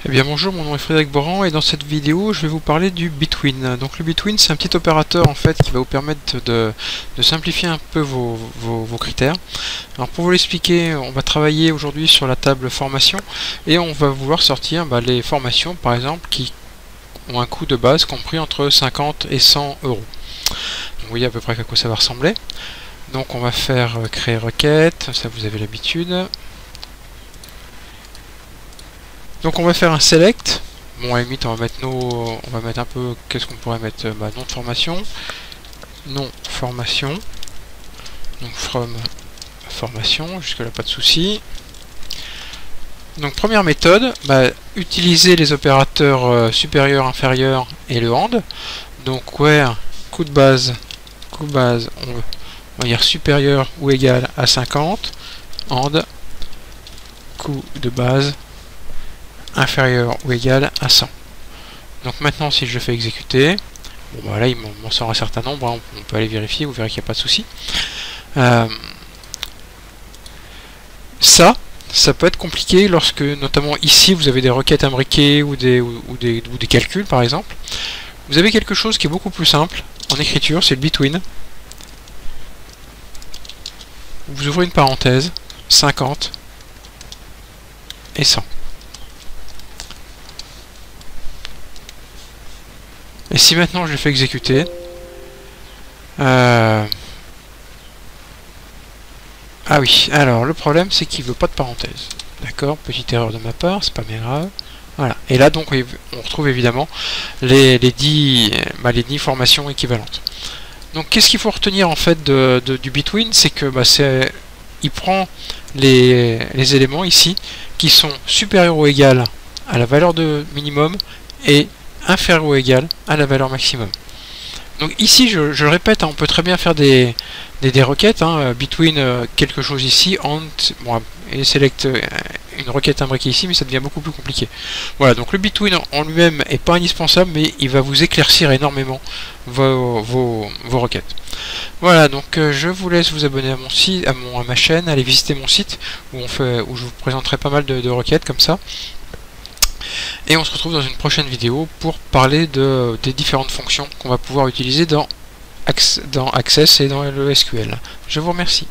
Eh bien bonjour, mon nom est Frédéric Boran et dans cette vidéo je vais vous parler du Between. Donc le Between, c'est un petit opérateur en fait qui va vous permettre de simplifier un peu vos critères. Alors pour vous l'expliquer, on va travailler aujourd'hui sur la table formation et on va vouloir sortir les formations par exemple qui ont un coût de base compris entre 50 et 100 euros. Vous voyez à peu près à quoi ça va ressembler. Donc on va faire créer requête, ça vous avez l'habitude. Donc on va faire un select. Bon, à la limite on va mettre un peu, qu'est-ce qu'on pourrait mettre, nom de formation, nom formation, donc from formation, jusque là pas de souci. Donc première méthode, utiliser les opérateurs supérieur, inférieur et le AND. Donc where coût de base, on va dire supérieur ou égal à 50, AND coût de base inférieur ou égal à 100. Donc maintenant si je fais exécuter, bon là il m'en sort un certain nombre, hein, on peut aller vérifier, vous verrez qu'il n'y a pas de souci. Ça peut être compliqué lorsque notamment ici vous avez des requêtes imbriquées ou des calculs par exemple. Vous avez quelque chose qui est beaucoup plus simple en écriture, c'est le between. Vous ouvrez une parenthèse, 50 et 100. Et si maintenant je le fais exécuter, ah oui, alors le problème c'est qu'il veut pas de parenthèse. D'accord, petite erreur de ma part, c'est pas bien grave. Voilà, et là donc on retrouve évidemment les 10 formations équivalentes. Donc qu'est-ce qu'il faut retenir en fait du Between, c'est que il prend les éléments ici qui sont supérieurs ou égal à la valeur de minimum et inférieur ou égal à la valeur maximum. Donc ici, je le répète, on peut très bien faire des requêtes, between quelque chose ici, et select une requête imbriquée ici, mais ça devient beaucoup plus compliqué. Voilà, donc le between en lui-même n'est pas indispensable, mais il va vous éclaircir énormément vos requêtes. Voilà, donc je vous laisse vous abonner à mon site, à ma chaîne, allez visiter mon site où je vous présenterai pas mal de requêtes comme ça. Et on se retrouve dans une prochaine vidéo pour parler des différentes fonctions qu'on va pouvoir utiliser dans Access et dans le SQL. Je vous remercie.